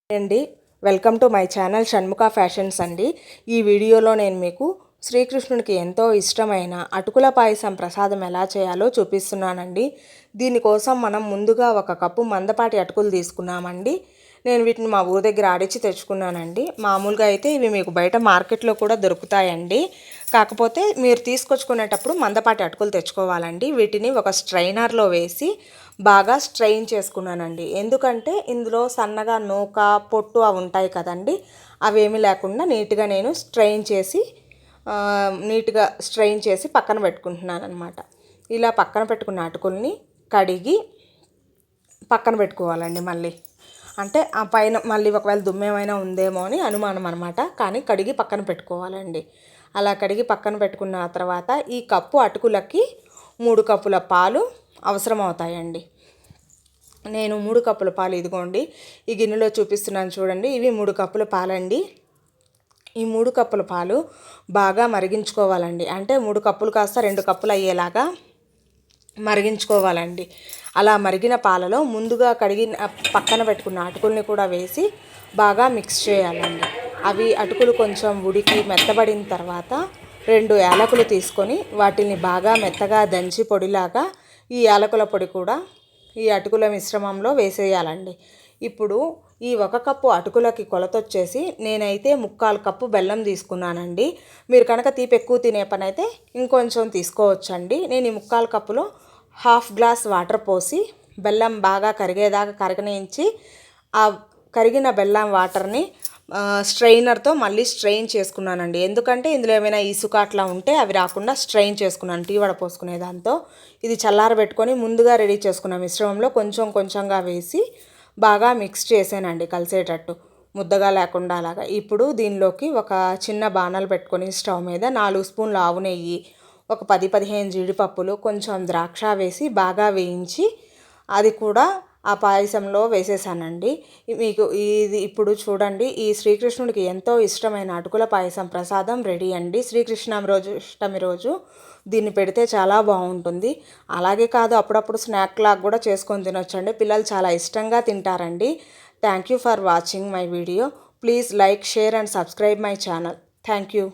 అండి, welcome to my channel Shanmukha fashions అండి. ఈ వీడియోలో నేను మీకు శ్రీకృష్ణునికి ఎంతో ఇష్టమైన అటుకుల పాయసం ప్రసాదం ఎలా చేయాలో చూపిస్తున్నానండి. దీనికోసం మనం ముందుగా 1 కప్పు మందపాటి అటుకులు తీసుకున్నామండి. నేను వీటిని మా ఊరి దగ్గర ఆడిచి తెచ్చుకున్నానండి. మామూలుగా అయితే ఇవి మీకు బయట మార్కెట్లో కూడా దొరుకుతాయండి. కాకపోతే మీరు తీసుకొచ్చుకునేటప్పుడు మందపాటి అటుకులు తెచ్చుకోవాలండి. వీటిని ఒక స్ట్రైనర్లో వేసి బాగా స్ట్రెయిన్ చేసుకున్నానండి. ఎందుకంటే ఇందులో సన్నగా నూక పొట్టు అవి ఉంటాయి కదండి, అవేమీ లేకుండా నీట్గా నేను స్ట్రెయిన్ చేసి పక్కన పెట్టుకుంటున్నాను అనమాట. ఇలా పక్కన పెట్టుకున్న అటుకుల్ని కడిగి పక్కన పెట్టుకోవాలండి. మళ్ళీ అంటే ఆ పైన మళ్ళీ ఒకవేళ దుమ్మేమైనా ఉందేమో అని అనుమానం అనమాట. కానీ కడిగి పక్కన పెట్టుకోవాలండి. అలా కడిగి పక్కన పెట్టుకున్న తర్వాత ఈ కప్పు అటుకులకి 3 కప్పుల పాలు అవసరం అవుతాయండి. నేను 3 కప్పుల పాలు ఇదిగోండి ఈ గిన్నెలో చూపిస్తున్నాను చూడండి. ఇవి 3 కప్పుల పాలండి. ఈ 3 కప్పుల పాలు బాగా మరిగించుకోవాలండి. అంటే 3 కప్పులు కాస్త 2 కప్పులు అయ్యేలాగా మరిగించుకోవాలండి. అలా మరిగిన పాలలో ముందుగా కడిగిన పక్కన పెట్టుకున్న అటుకుల్ని కూడా వేసి బాగా మిక్స్ చేయాలండి. అవి అటుకులు కొంచెం ఉడికి మెత్తబడిన తర్వాత 2 యాలకులు తీసుకొని వాటిని బాగా మెత్తగా దంచి పొడిలాగా ఈ యాలకుల పొడి కూడా ఈ అటుకుల మిశ్రమంలో వేసేయాలండి. ఇప్పుడు ఈ 1 కప్పు అటుకులకి కొలతొచ్చేసి నేనైతే 3/4 కప్పు బెల్లం తీసుకున్నానండి. మీరు కనుక తీపి ఎక్కువ తినే పని అయితే ఇంకొంచెం తీసుకోవచ్చండి. నేను ఈ 3/4 కప్పులో 1/2 గ్లాస్ వాటర్ పోసి బెల్లం బాగా కరిగేదాకా కరగనించి ఆ కరిగిన బెల్లం వాటర్ని స్ట్రెయినర్తో మళ్ళీ స్ట్రెయిన్ చేసుకున్నానండి. ఎందుకంటే ఇందులో ఏమైనా ఇసుక అట్లా ఉంటే అవి రాకుండా స్ట్రెయిన్ చేసుకున్నాను టీ వడ పోసుకునే దాంతో. ఇది చల్లారబెట్టుకొని ముందుగా రెడీ చేసుకున్న మిశ్రమంలో కొంచెం కొంచెంగా వేసి బాగా మిక్స్ చేసానండి కలిసేటట్టు, ముద్దగా లేకుండా అలాగా. ఇప్పుడు దీనిలోకి ఒక చిన్న బాణలు పెట్టుకొని స్టవ్ మీద 4 స్పూన్ల ఆవు నెయ్యి, ఒక 10-15 జీడిపప్పులు, కొంచెం ద్రాక్ష వేసి బాగా వేయించి అది కూడా ఆ పాయసంలో వేసేసానండి. మీకు ఇది ఇప్పుడు చూడండి, ఈ శ్రీకృష్ణుడికి ఎంతో ఇష్టమైన అటుకుల పాయసం ప్రసాదం రెడీ అండి. శ్రీకృష్ణాష్టమి రోజు దీన్ని పెడితే చాలా బాగుంటుంది. అలాగే కాదు, అప్పుడప్పుడు స్నాక్ లాగా కూడా చేసుకొని తినొచ్చండి. పిల్లలు చాలా ఇష్టంగా తింటారండి. Thank you for watching my video. Please like, share and subscribe my channel. Thank you.